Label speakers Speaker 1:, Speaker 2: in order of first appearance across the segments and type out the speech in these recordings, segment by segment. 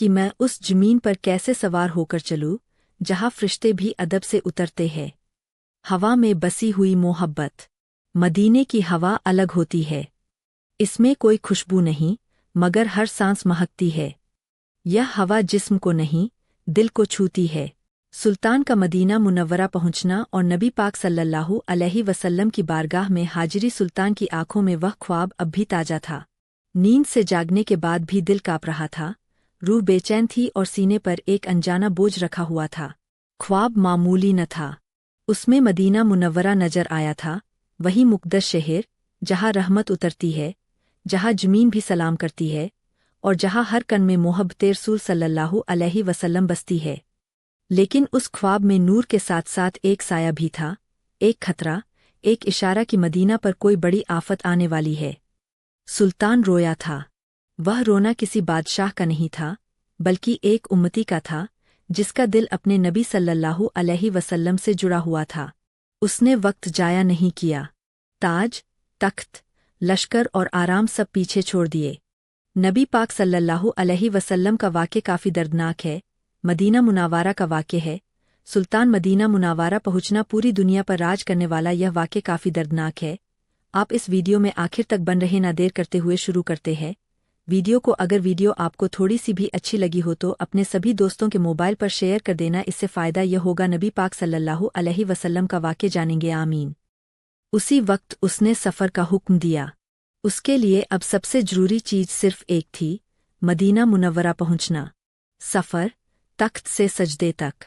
Speaker 1: کہ मैं उस जमीन पर कैसे सवार होकर चलूं जहाँ फरिश्ते भी अदब से उतरते हैं। हवा में बसी हुई मोहब्बत। मदीने की हवा अलग होती है। इसमें कोई खुशबू नहीं, मगर हर सांस महकती है। यह हवा जिस्म को नहीं, दिल को छूती है। सुल्तान का मदीना मुनव्वरा पहुंचना और नबी पाक सल्लल्लाहु अलैहि वसल्लम की बारगाह में हाजिरी। सुल्तान की आंखों में वह ख्वाब अब भी ताजा था। नींद से जागने के बाद भी दिल काँप रहा था, रूह बेचैन थी और सीने पर एक अनजाना बोझ रखा हुआ था। ख्वाब मामूली न था। उसमें मदीना मुनव्वरा नजर आया था, वही मुक़द्दस शहर जहाँ रहमत उतरती है, जहाँ जमीन भी सलाम करती है और जहाँ हर कन में मोहब्बत रसूल सल्लल्लाहु अलैहि वसल्लम बसती है। लेकिन उस ख्वाब में नूर के साथ साथ एक साया भी था, एक खतरा, एक इशारा कि मदीना पर कोई बड़ी आफत आने वाली है। सुल्तान रोया था। वह रोना किसी बादशाह का नहीं था, बल्कि एक उम्मती का था, जिसका दिल अपने नबी सल्लल्लाहु अलैहि वसल्लम से जुड़ा हुआ था। उसने वक्त जाया नहीं किया। ताज, तख्त, लश्कर और आराम सब पीछे छोड़ दिए। नबी पाक सल्लल्लाहु अलैहि वसल्लम का वाक़या काफ़ी दर्दनाक है। मदीना मुनावारा का वाक़या है। सुल्तान मदीना मुनावारा पहुंचना पूरी दुनिया पर राज करने वाला यह वाक़या काफ़ी दर्दनाक है। आप इस वीडियो में आखिर तक बन रहे ना देर करते हुए शुरू करते हैं वीडियो को। अगर वीडियो आपको थोड़ी सी भी अच्छी लगी हो तो अपने सभी दोस्तों के मोबाइल पर शेयर कर देना, इससे फ़ायदा यह होगा। नबी पाक सल्लल्लाहु अलैहि वसल्लम का वाक़या जानेंगे, आमीन। उसी वक्त उसने सफ़र का हुक्म दिया। उसके लिए अब सबसे ज़रूरी चीज़ सिर्फ एक थी, मदीना मुनव्वरा पहुंचना। सफ़र, तख्त से सजदे तक।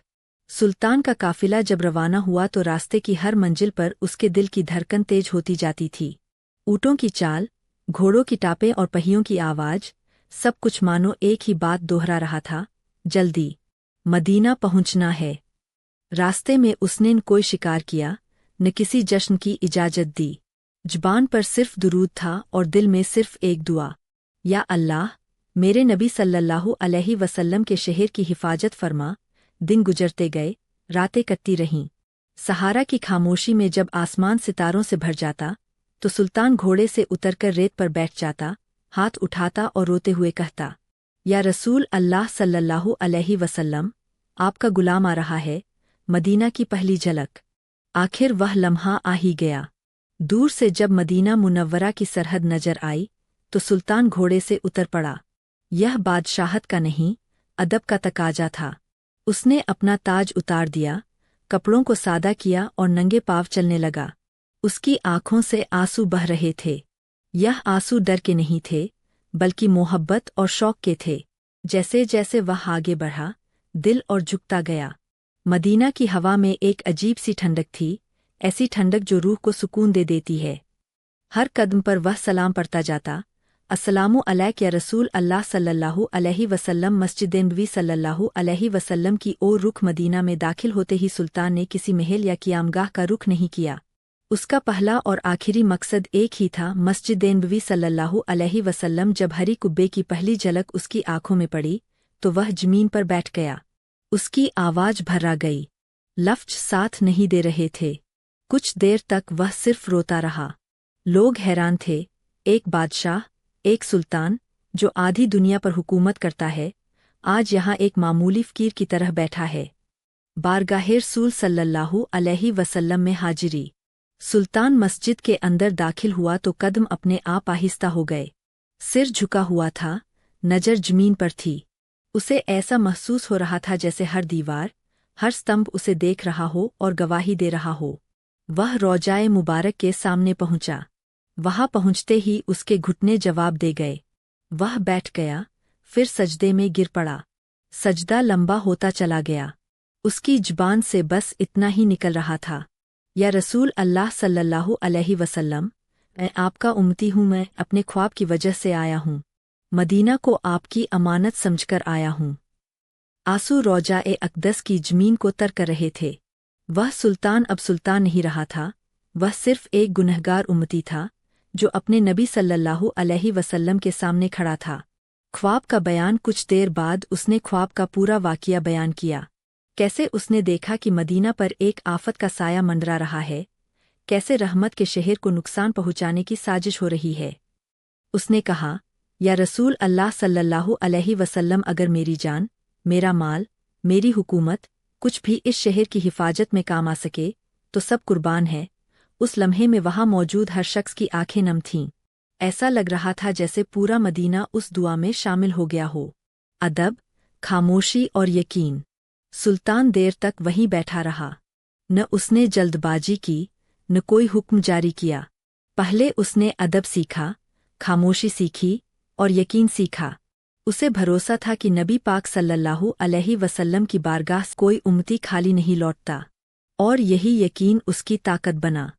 Speaker 1: सुल्तान का काफिला जब रवाना हुआ तो रास्ते की हर मंजिल पर उसके दिल की धड़कन तेज होती जाती थी। ऊँटों की चाल, घोड़ों की टापें और पहियों की आवाज़, सब कुछ मानो एक ही बात दोहरा रहा था, जल्दी, मदीना पहुंचना है। रास्ते में उसने न कोई शिकार किया, न किसी जश्न की इजाज़त दी। ज़ुबान पर सिर्फ दुरूद था और दिल में सिर्फ एक दुआ, या अल्लाह, मेरे नबी सल्लल्लाहु अलैहि वसल्लम के शहर की हिफाजत फरमा। दिन गुजरते गए, रातें कटती रहीं। सहारा की खामोशी में जब आसमान सितारों से भर जाता तो सुल्तान घोड़े से उतरकर रेत पर बैठ जाता, हाथ उठाता और रोते हुए कहता, या रसूल अल्लाह सल्लल्लाहु अलैहि वसल्लम, आपका गुलाम आ रहा है। मदीना की पहली झलक। आखिर वह लम्हा आ ही गया। दूर से जब मदीना मुनव्वरा की सरहद नजर आई तो सुल्तान घोड़े से उतर पड़ा। यह बादशाहत का नहीं, अदब का तकाजा था। उसने अपना ताज उतार दिया, कपड़ों को सादा किया और नंगे पाँव चलने लगा। उसकी आंखों से आंसू बह रहे थे। यह आंसू डर के नहीं थे, बल्कि मोहब्बत और शौक के थे। जैसे जैसे वह आगे बढ़ा, दिल और झुकता गया। मदीना की हवा में एक अजीब सी ठंडक थी, ऐसी ठंडक जो रूह को सुकून दे देती है। हर कदम पर वह सलाम पढ़ता जाता, अस्सलामु अलैक या रसूल अल्लाह सल्लल्लाहु अलैहि वसल्लम। मस्जिद नबवी सल्लल्लाहु अलैहि वसल्लम की ओर रुख। मदीना में दाखिल होते ही सुल्तान ने किसी महल या क़ियामगाह का रुख नहीं किया। उसका पहला और आखिरी मकसद एक ही था, मस्जिद नबवी सल्लल्लाहु अलैहि वसल्लम। जब हरी कुब्बे की पहली झलक उसकी आंखों में पड़ी तो वह जमीन पर बैठ गया। उसकी आवाज़ भर्रा गई, लफ्ज़ साथ नहीं दे रहे थे। कुछ देर तक वह सिर्फ रोता रहा। लोग हैरान थे, एक बादशाह, एक सुल्तान जो आधी दुनिया पर हुकूमत करता है, आज यहाँ एक मामूली फ़कीर की तरह बैठा है। बारगाहे रसूल सल्लल्लाहु अलैहि वसल्लम में हाजिरी। सुल्तान मस्जिद के अंदर दाखिल हुआ तो कदम अपने आप आहिस्ता हो गए। सिर झुका हुआ था, नज़र जमीन पर थी। उसे ऐसा महसूस हो रहा था जैसे हर दीवार, हर स्तंभ उसे देख रहा हो और गवाही दे रहा हो। वह रौजाए मुबारक के सामने पहुंचा। वहां पहुंचते ही उसके घुटने जवाब दे गए। वह बैठ गया, फिर सजदे में गिर पड़ा। सजदा लंबा होता चला गया। उसकी ज़ुबान से बस इतना ही निकल रहा था, या रसूल अल्लाह सल्लल्लाहु अलैहि वसल्लम, मैं आपका उम्मती हूँ, मैं अपने ख्वाब की वजह से आया हूँ। मदीना को आपकी अमानत समझकर आया हूँ। आंसू रौजा-ए अक़दस की ज़मीन को तर कर रहे थे। वह सुल्तान अब सुल्तान नहीं रहा था, वह सिर्फ एक गुनहगार उम्मती था जो अपने नबी सल्लल्लाहु अलैहि वसल्लम के सामने खड़ा था। ख्वाब का बयान। कुछ देर बाद उसने ख्वाब का पूरा वाक़या बयान किया। कैसे उसने देखा कि मदीना पर एक आफत का साया मंडरा रहा है, कैसे रहमत के शहर को नुकसान पहुंचाने की साजिश हो रही है। उसने कहा, या रसूल अल्लाह सल्लल्लाहु अलैहि वसल्लम, अगर मेरी जान, मेरा माल, मेरी हुकूमत कुछ भी इस शहर की हिफाजत में काम आ सके तो सब कुर्बान है। उस लम्हे में वहां मौजूद हर शख्स की आंखें नम थीं। ऐसा लग रहा था जैसे पूरा मदीना उस दुआ में शामिल हो गया हो। अदब, खामोशी और यकीन। सुल्तान देर तक वहीं बैठा रहा। न उसने जल्दबाजी की, न कोई हुक्म जारी किया। पहले उसने अदब सीखा, खामोशी सीखी और यकीन सीखा। उसे भरोसा था कि नबी पाक सल्लल्लाहु अलैहि वसल्लम की बारगाह से कोई उम्मती खाली नहीं लौटता, और यही यकीन उसकी ताकत बना।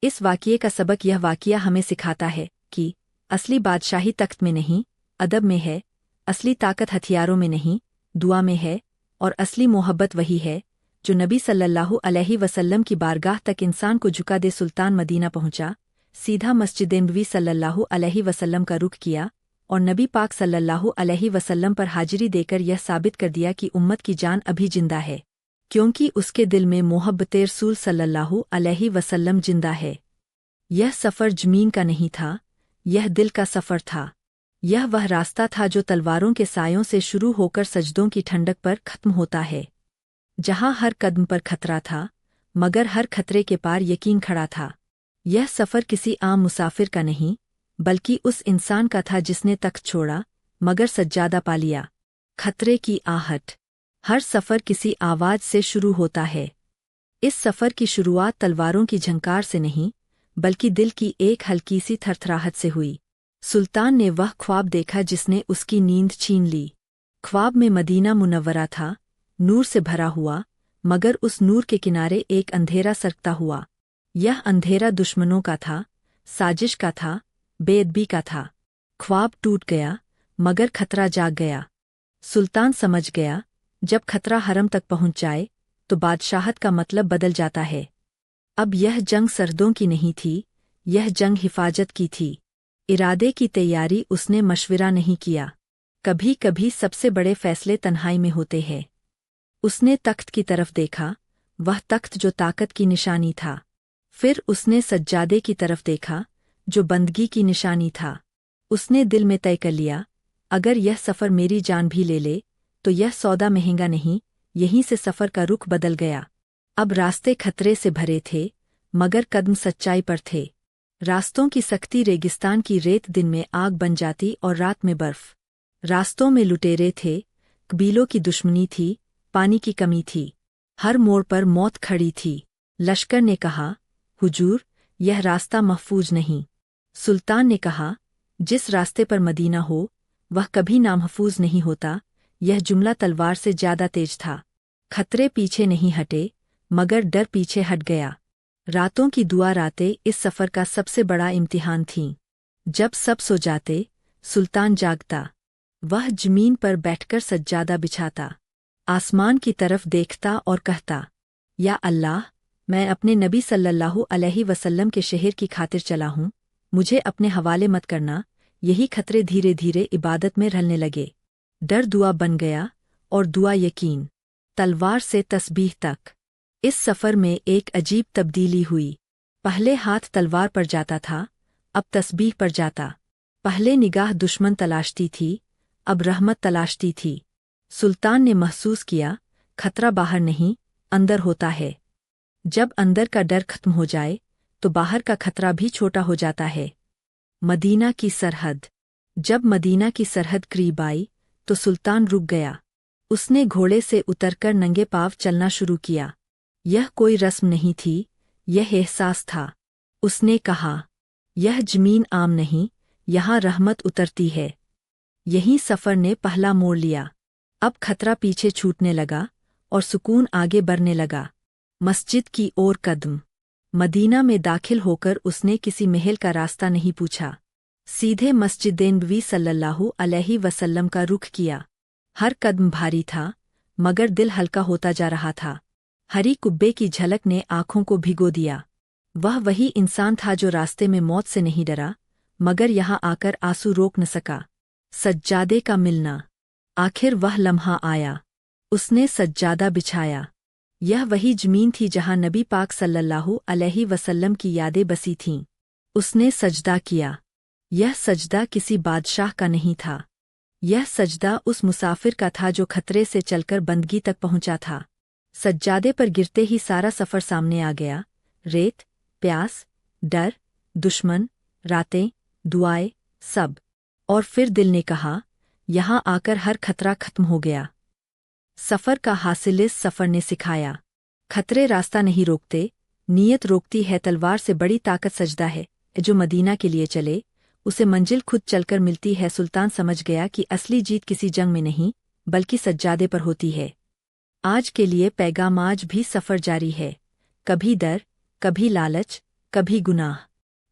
Speaker 1: इस वाक़ये का सबक यह वाक़या हमें सिखाता है कि असली बादशाही तख्त में नहीं, अदब में है। असली ताकत हथियारों में नहीं, दुआ में है। और असली मोहब्बत वही है जो नबी सल्लल्लाहु अलैहि वसल्लम की बारगाह तक इंसान को झुका दे। सुल्तान मदीना पहुंचा, सीधा मस्जिद नबवी सल्लल्लाहु अलैहि वसल्लम का रुख किया और नबी पाक सल्लल्लाहु अलैहि वसल्लम पर हाजिरी देकर यह साबित कर दिया कि उम्मत की जान अभी जिंदा है, क्योंकि उसके दिल में मोहब्बत रसूल सल्लल्लाहु अलैहि वसल्लम जिंदा है। यह सफ़र ज़मीन का नहीं था, यह दिल का सफ़र था। यह वह रास्ता था जो तलवारों के सायों से शुरू होकर सजदों की ठंडक पर खत्म होता है, जहाँ हर कदम पर खतरा था, मगर हर खतरे के पार यकीन खड़ा था। यह सफ़र किसी आम मुसाफिर का नहीं, बल्कि उस इंसान का था जिसने तख्त छोड़ा मगर सज्जादा पा लिया। खतरे की आहट। हर सफ़र किसी आवाज़ से शुरू होता है। इस सफ़र की शुरुआत तलवारों की झंकार से नहीं, बल्कि दिल की एक हल्की सी थरथराहट से हुई। सुल्तान ने वह ख्वाब देखा जिसने उसकी नींद छीन ली। ख्वाब में मदीना मुनव्वरा था, नूर से भरा हुआ, मगर उस नूर के किनारे एक अंधेरा सरकता हुआ। यह अंधेरा दुश्मनों का था, साजिश का था, बेअदबी का था। ख्वाब टूट गया, मगर खतरा जाग गया। सुल्तान समझ गया, जब खतरा हरम तक पहुंच जाए तो बादशाहत का मतलब बदल जाता है। अब यह जंग सरहदों की नहीं थी, यह जंग हिफाजत की थी। इरादे की तैयारी उसने मशविरा नहीं किया। कभी कभी सबसे बड़े फैसले तन्हाई में होते हैं। उसने तख्त की तरफ देखा, वह तख्त जो ताकत की निशानी था। फिर उसने सज्जादे की तरफ देखा, जो बंदगी की निशानी था। उसने दिल में तय कर लिया, अगर यह सफ़र मेरी जान भी ले ले तो यह सौदा महंगा नहीं। यहीं से सफ़र का रुख बदल गया। अब रास्ते खतरे से भरे थे, मगर कदम सच्चाई पर थे। रास्तों की सख्ती रेगिस्तान की रेत दिन में आग बन जाती और रात में बर्फ। रास्तों में लुटेरे थे, कबीलों की दुश्मनी थी, पानी की कमी थी। हर मोड़ पर मौत खड़ी थी। लश्कर ने कहा, हुजूर, यह रास्ता महफूज नहीं। सुल्तान ने कहा, जिस रास्ते पर मदीना हो वह कभी नामहफूज नहीं होता। यह जुमला तलवार से ज्यादा तेज था। खतरे पीछे नहीं हटे, मगर डर पीछे हट गया। रातों की दुआ रातें इस सफ़र का सबसे बड़ा इम्तिहान थीं। जब सब सो जाते, सुल्तान जागता। वह जमीन पर बैठकर सज्जादा बिछाता, आसमान की तरफ देखता और कहता, या अल्लाह, मैं अपने नबी सल्लल्लाहु अलैहि वसल्लम के शहर की खातिर चला हूँ, मुझे अपने हवाले मत करना। यही खतरे धीरे धीरे इबादत में ढलने लगे। डर दुआ बन गया और दुआ यकीन। तलवार से तस्बीह तक। इस सफ़र में एक अजीब तब्दीली हुई। पहले हाथ तलवार पर जाता था, अब तस्बीह पर जाता। पहले निगाह दुश्मन तलाशती थी, अब रहमत तलाशती थी। सुल्तान ने महसूस किया, खतरा बाहर नहीं, अंदर होता है। जब अंदर का डर खत्म हो जाए तो बाहर का खतरा भी छोटा हो जाता है। मदीना की सरहद। जब मदीना की सरहद करीब आई तो सुल्तान रुक गया। उसने घोड़े से उतरकर नंगे पांव चलना शुरू किया। यह कोई रस्म नहीं थी, यह एहसास था। उसने कहा, यह जमीन आम नहीं, यहाँ रहमत उतरती है। यही सफ़र ने पहला मोड़ लिया। अब खतरा पीछे छूटने लगा और सुकून आगे बढ़ने लगा। मस्जिद की ओर कदम। मदीना में दाखिल होकर उसने किसी महल का रास्ता नहीं पूछा, सीधे मस्जिद नबवी सल्लल्लाहु अलैहि वसल्लम का रुख किया। हर कदम भारी था, मगर दिल हल्का होता जा रहा था। हरी कुब्बे की झलक ने आँखों को भिगो दिया। वह वही इंसान था जो रास्ते में मौत से नहीं डरा, मगर यहाँ आकर आंसू रोक न सका। सज्जादे का मिलना। आखिर वह लम्हा आया। उसने सज्जादा बिछाया। यह वही जमीन थी जहाँ नबी पाक सल्लल्लाहु अलैहि वसल्लम की यादें बसी थीं। उसने सजदा किया। यह सजदा किसी बादशाह का नहीं था। यह सजदा उस मुसाफिर का था जो खतरे से चलकर बंदगी तक पहुंचा था। सज्जादे पर गिरते ही सारा सफ़र सामने आ गया। रेत, प्यास, डर, दुश्मन, रातें, दुआएं, सब। और फिर दिल ने कहा, यहाँ आकर हर खतरा खत्म हो गया। सफ़र का हासिल इस सफ़र ने सिखाया, खतरे रास्ता नहीं रोकते, नीयत रोकती है। तलवार से बड़ी ताकत सजदा है। जो मदीना के लिए चले, उसे मंजिल खुद चलकर मिलती है। सुल्तान समझ गया कि असली जीत किसी जंग में नहीं, बल्कि सज्जादे पर होती है। आज के लिए पैगाम, आज भी सफ़र जारी है। कभी डर, कभी लालच, कभी गुनाह,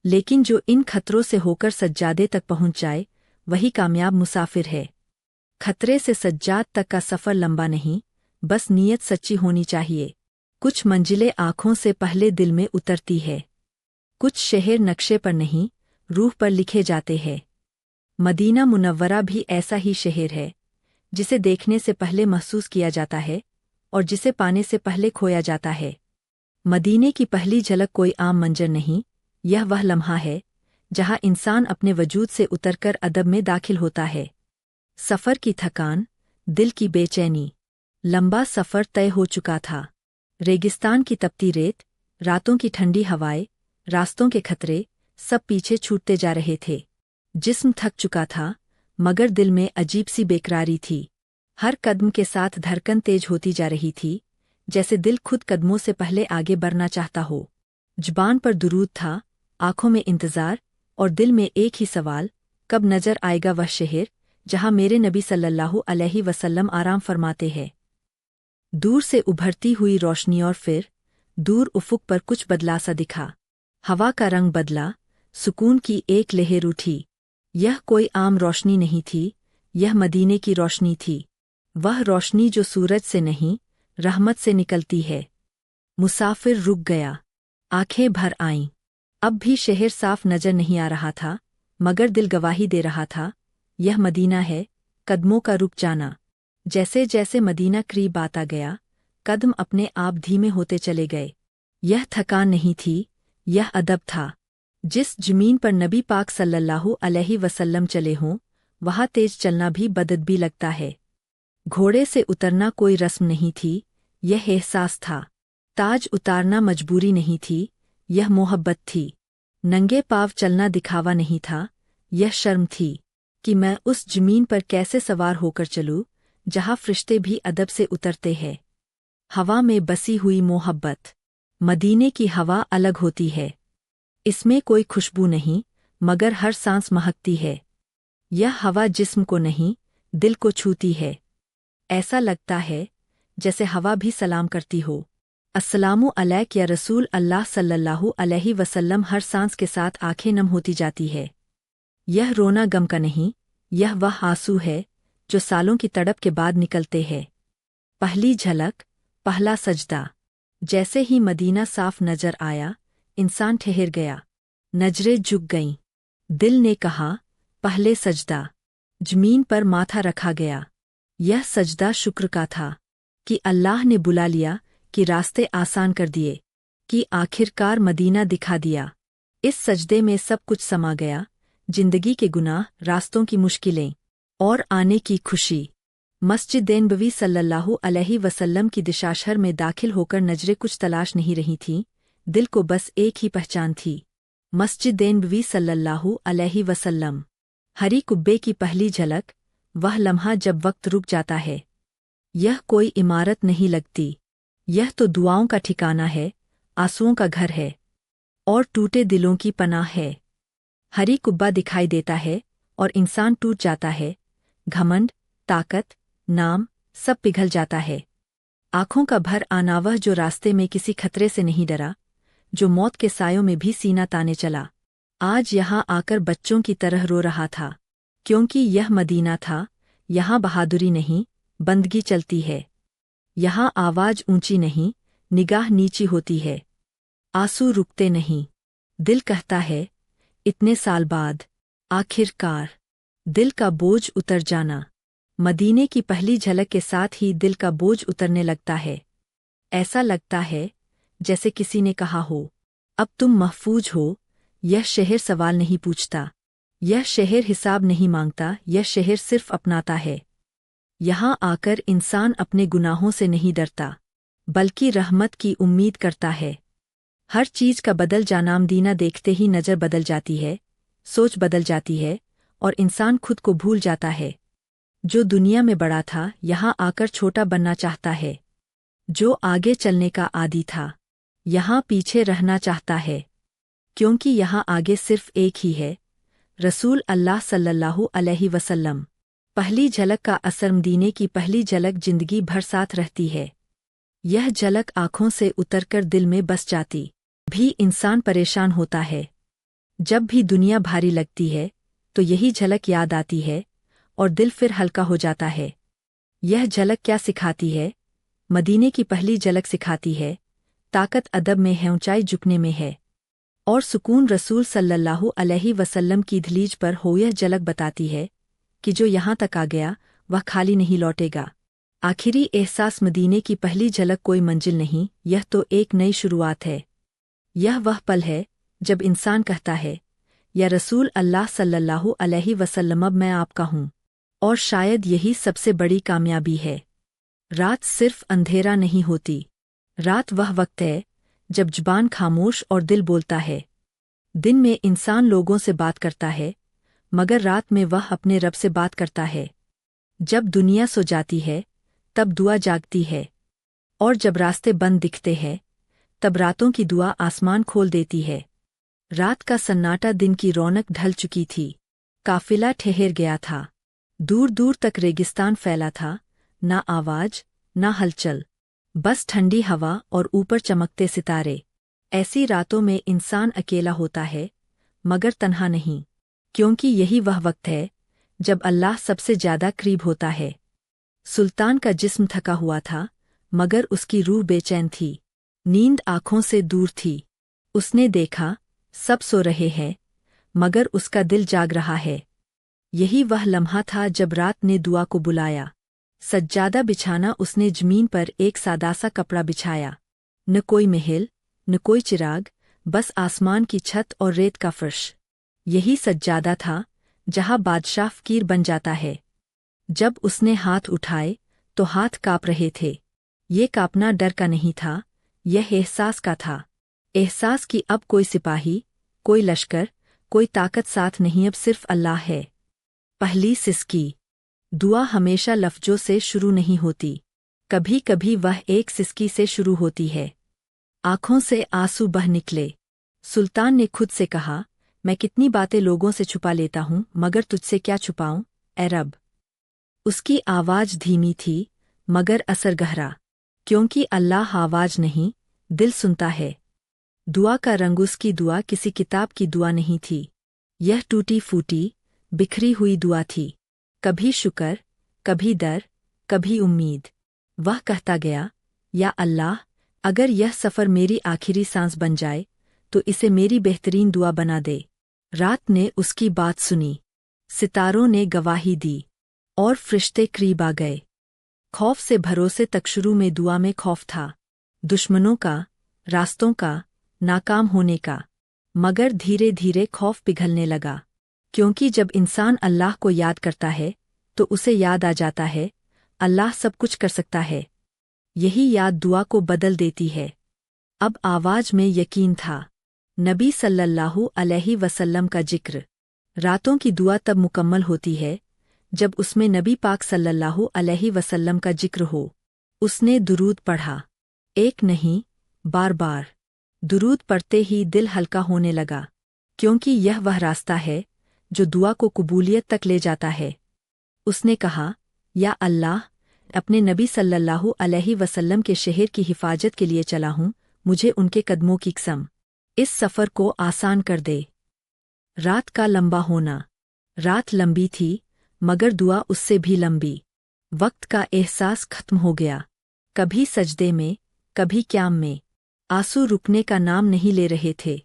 Speaker 1: लेकिन जो इन खतरों से होकर सज्जादे तक पहुंच जाए, वही कामयाब मुसाफिर है। खतरे से सज्जाद तक का सफ़र लंबा नहीं, बस नीयत सच्ची होनी चाहिए। कुछ मंजिलें आँखों से पहले दिल में उतरती है। कुछ शहर नक्शे पर नहीं, रूह पर लिखे जाते हैं। मदीना मुनव्वरा भी ऐसा ही शहर है, जिसे देखने से पहले महसूस किया जाता है और जिसे पाने से पहले खोया जाता है। मदीने की पहली झलक कोई आम मंजर नहीं, यह वह लम्हा है जहाँ इंसान अपने वजूद से उतरकर अदब में दाखिल होता है। सफ़र की थकान, दिल की बेचैनी, लंबा सफ़र तय हो चुका था। रेगिस्तान की तपती रेत, रातों की ठंडी हवाएं, रास्तों के खतरे, सब पीछे छूटते जा रहे थे। जिस्म थक चुका था, मगर दिल में अजीब सी बेकरारी थी। हर कदम के साथ धड़कन तेज होती जा रही थी, जैसे दिल खुद कदमों से पहले आगे बढ़ना चाहता हो। जुबान पर दुरूद था, आंखों में इंतज़ार, और दिल में एक ही सवाल, कब नजर आएगा वह शहर जहां मेरे नबी सल्लल्लाहु अलैहि वसल्लम आराम फरमाते हैं। दूर से उभरती हुई रोशनी, और फिर दूर उफुक पर कुछ बदला सा दिखा। हवा का रंग बदला, सुकून की एक लहर उठी। यह कोई आम रोशनी नहीं थी, यह मदीने की रोशनी थी। वह रोशनी जो सूरज से नहीं, रहमत से निकलती है। मुसाफिर रुक गया, आंखें भर आईं। अब भी शहर साफ नजर नहीं आ रहा था, मगर दिल गवाही दे रहा था, यह मदीना है। कदमों का रुक जाना। जैसे जैसे मदीना करीब आता गया, कदम अपने आप धीमे होते चले गए। यह थकान नहीं थी, यह अदब था। जिस जमीन पर नबी पाक सल्लल्लाहु अलैहि वसल्लम चले हों, वहाँ तेज चलना भी बदअदबी लगता है। घोड़े से उतरना कोई रस्म नहीं थी, यह एहसास था। ताज उतारना मजबूरी नहीं थी, यह मोहब्बत थी। नंगे पाँव चलना दिखावा नहीं था, यह शर्म थी कि मैं उस जमीन पर कैसे सवार होकर चलूं, जहाँ फरिश्ते भी अदब से उतरते हैं। हवा में बसी हुई मोहब्बत। मदीने की हवा अलग होती है। इसमें कोई खुशबू नहीं, मगर हर सांस महकती है। यह हवा जिस्म को नहीं, दिल को छूती है। ऐसा लगता है जैसे हवा भी सलाम करती हो, अस्सलामु अलैक या रसूल अल्लाह सल्लल्लाहु अलैहि वसल्लम। हर सांस के साथ आंखें नम होती जाती है। यह रोना गम का नहीं, यह वह आंसू है जो सालों की तड़प के बाद निकलते हैं। पहली झलक, पहला सजदा। जैसे ही मदीना साफ नजर आया, इंसान ठहर गया, नजरें झुक गईं। दिल ने कहा, पहले सजदा। जमीन पर माथा रखा गया। यह सजदा शुक्र का था कि अल्लाह ने बुला लिया, कि रास्ते आसान कर दिए, कि आखिरकार मदीना दिखा दिया। इस सजदे में सब कुछ समा गया, जिंदगी के गुनाह, रास्तों की मुश्किलें, और आने की खुशी। मस्जिद नबवी सल्लल्लाहु अलैहि वसल्लम की दिशाशहर में दाखिल होकर नजरें कुछ तलाश नहीं रही थीं, दिल को बस एक ही पहचान थी, मस्जिद नबवी सल्लल्लाहु अलैहि वसल्लम। हरी कुब्बे की पहली झलक, वह लम्हा जब वक्त रुक जाता है। यह कोई इमारत नहीं लगती, यह तो दुआओं का ठिकाना है, आंसुओं का घर है, और टूटे दिलों की पनाह है। हरी कुब्बा दिखाई देता है और इंसान टूट जाता है। घमंड, ताकत, नाम, सब पिघल जाता है। आंखों का भर आना, वह जो रास्ते में किसी खतरे से नहीं डरा, जो मौत के सायों में भी सीना ताने चला, आज यहाँ आकर बच्चों की तरह रो रहा था, क्योंकि यह मदीना था। यहाँ बहादुरी नहीं, बंदगी चलती है। यहाँ आवाज ऊंची नहीं, निगाह नीची होती है। आंसू रुकते नहीं, दिल कहता है, इतने साल बाद आखिरकार। दिल का बोझ उतर जाना। मदीने की पहली झलक के साथ ही दिल का बोझ उतरने लगता है। ऐसा लगता है जैसे किसी ने कहा हो, अब तुम महफूज हो। यह शहर सवाल नहीं पूछता, यह शहर हिसाब नहीं मांगता, यह शहर सिर्फ अपनाता है। यहाँ आकर इंसान अपने गुनाहों से नहीं डरता, बल्कि रहमत की उम्मीद करता है। हर चीज का बदल जानामदीना देखते ही नजर बदल जाती है, सोच बदल जाती है और इंसान खुद को भूल जाता है। जो दुनिया में बड़ा था, यहाँ आकर छोटा बनना चाहता है। जो आगे चलने का आदी था, यहाँ पीछे रहना चाहता है, क्योंकि यहाँ आगे सिर्फ एक ही है, रसूल अल्लाह सल्लल्लाहु अलैहि वसल्लम। पहली झलक का असर मदीने की पहली झलक जिंदगी भर साथ रहती है। यह झलक आंखों से उतरकर दिल में बस जाती भी इंसान परेशान होता है। जब भी दुनिया भारी लगती है तो यही झलक याद आती है और दिल फिर हल्का हो जाता है। यह झलक क्या सिखाती है? मदीने की पहली झलक सिखाती है, ताकत अदब में है, ऊंचाई झुकने में है, और सुकून रसूल सल्लल्लाहु अलैहि वसल्लम की दहलीज पर हो। यह झलक बताती है कि जो यहाँ तक आ गया वह खाली नहीं लौटेगा। आखिरी एहसास मदीने की पहली झलक कोई मंजिल नहीं, यह तो एक नई शुरुआत है। यह वह पल है जब इंसान कहता है, या रसूल अल्लाह सल्लल्लाहु अलैहि वसल्लम, अब मैं आपका हूँ। और शायद यही सबसे बड़ी कामयाबी है। रात सिर्फ अंधेरा नहीं होती, रात वह वक्त है जब जुबान खामोश और दिल बोलता है। दिन में इंसान लोगों से बात करता है, मगर रात में वह अपने रब से बात करता है। जब दुनिया सो जाती है तब दुआ जागती है, और जब रास्ते बंद दिखते हैं तब रातों की दुआ आसमान खोल देती है। रात का सन्नाटा दिन की रौनक ढल चुकी थी। काफिला ठहर गया था, दूर दूर तक रेगिस्तान फैला था, ना आवाज ना हलचल, बस ठंडी हवा और ऊपर चमकते सितारे। ऐसी रातों में इंसान अकेला होता है, मगर तन्हा नहीं, क्योंकि यही वह वक्त है जब अल्लाह सबसे ज्यादा करीब होता है। सुल्तान का जिस्म थका हुआ था, मगर उसकी रूह बेचैन थी। नींद आंखों से दूर थी। उसने देखा सब सो रहे हैं, मगर उसका दिल जाग रहा है। यही वह लम्हा था जब रात ने दुआ को बुलाया। सज्जादा बिछाना उसने जमीन पर एक सादा सा कपड़ा बिछाया। न कोई महल, न कोई चिराग, बस आसमान की छत और रेत का फर्श। यही सज्जादा था जहाँ बादशाह फकीर बन जाता है। जब उसने हाथ उठाए तो हाथ काँप रहे थे। ये काँपना डर का नहीं था, यह एहसास का था। एहसास कि अब कोई सिपाही, कोई लश्कर, कोई ताकत साथ नहीं, अब सिर्फ अल्लाह है। पहली सिसकी। दुआ हमेशा लफ्जों से शुरू नहीं होती, कभी कभी वह एक सिसकी से शुरू होती है। आंखों से आंसू बह निकले। सुल्तान ने खुद से कहा, मैं कितनी बातें लोगों से छुपा लेता हूँ, मगर तुझसे क्या छुपाऊं ए रब। उसकी आवाज धीमी थी, मगर असर गहरा, क्योंकि अल्लाह आवाज नहीं, दिल सुनता है। दुआ का रंग उसकी दुआ किसी किताब की दुआ नहीं थी। यह टूटी फूटी, बिखरी हुई दुआ थी। कभी शुक्र, कभी डर, कभी उम्मीद। वह कहता गया, या अल्लाह, अगर यह सफ़र मेरी आखिरी सांस बन जाए तो इसे मेरी बेहतरीन दुआ बना दे। रात ने उसकी बात सुनी, सितारों ने गवाही दी, और फरिश्ते करीब आ गए। खौफ से भरोसे तक शुरू में दुआ में खौफ था, दुश्मनों का, रास्तों का, नाकाम होने का। मगर धीरे धीरे खौफ पिघलने लगा, क्योंकि जब इंसान अल्लाह को याद करता है तो उसे याद आ जाता है अल्लाह सब कुछ कर सकता है। यही याद दुआ को बदल देती है। अब आवाज में यकीन था। नबी सल्लल्लाहु अलैहि वसल्लम का जिक्र। रातों की दुआ तब मुकम्मल होती है जब उसमें नबी पाक सल्लल्लाहु अलैहि वसल्लम का जिक्र हो। उसने दुरूद पढ़ा, एक नहीं, बार बार। दुरूद पढ़ते ही दिल हल्का होने लगा, क्योंकि यह वह रास्ता है जो दुआ को कबूलियत तक ले जाता है। उसने कहा, या अल्लाह, अपने नबी सल्लल्लाहु अलैहि वसल्लम के शहर की हिफाजत के लिए चला हूँ, मुझे उनके कदमों की कसम, इस सफ़र को आसान कर दे। रात का लंबा होना। रात लंबी थी, मगर दुआ उससे भी लंबी। वक्त का एहसास खत्म हो गया। कभी सजदे में, कभी क्याम में। आंसू रुकने का नाम नहीं ले रहे थे।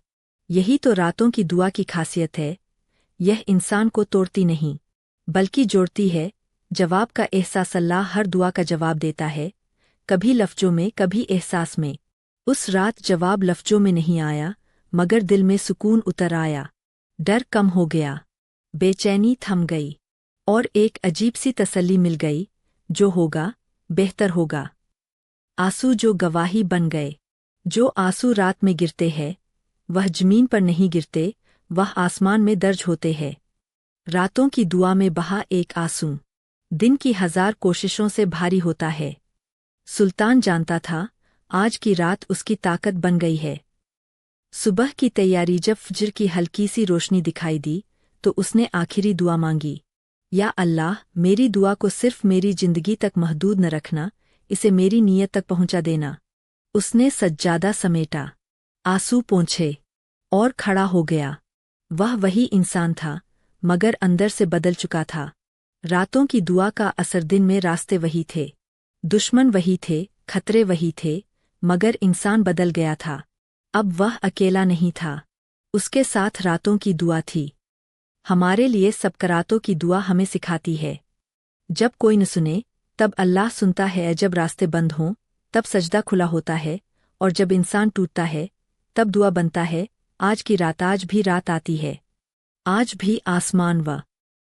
Speaker 1: यही तो रातों की दुआ की खासियत है। यह इंसान को तोड़ती नहीं, बल्कि जोड़ती है। जवाब का एहसास। अल्लाह हर दुआ का जवाब देता है, कभी लफ्जों में, कभी एहसास में। उस रात जवाब लफ्जों में नहीं आया, मगर दिल में सुकून उतर आया। डर कम हो गया, बेचैनी थम गई और एक अजीब सी तसल्ली मिल गई, जो होगा बेहतर होगा। आंसू जो गवाही बन गए। जो आंसू रात में गिरते हैं वह जमीन पर नहीं गिरते, वह आसमान में दर्ज होते हैं। रातों की दुआ में बहा एक आंसू दिन की 1000 कोशिशों से भारी होता है। सुल्तान जानता था आज की रात उसकी ताकत बन गई है। सुबह की तैयारी जब फज्र की हल्की सी रोशनी दिखाई दी तो उसने आखिरी दुआ मांगी, या अल्लाह, मेरी दुआ को सिर्फ मेरी जिंदगी तक महदूद न रखना, इसे मेरी नीयत तक पहुंचा देना। उसने सज्जादा समेटा, आंसू पोंछे और खड़ा हो गया। वह वही इंसान था, मगर अंदर से बदल चुका था। रातों की दुआ का असर दिन में रास्ते वही थे, दुश्मन वही थे, खतरे वही थे, मगर इंसान बदल गया था। अब वह अकेला नहीं था, उसके साथ रातों की दुआ थी। हमारे लिए सबकरातों की दुआ हमें सिखाती है, जब कोई न सुने तब अल्लाह सुनता है, जब रास्ते बंद हों तब सजदा खुला होता है, और जब इंसान टूटता है तब दुआ बनता है। आज की रात, आज भी रात आती है, आज भी आसमान व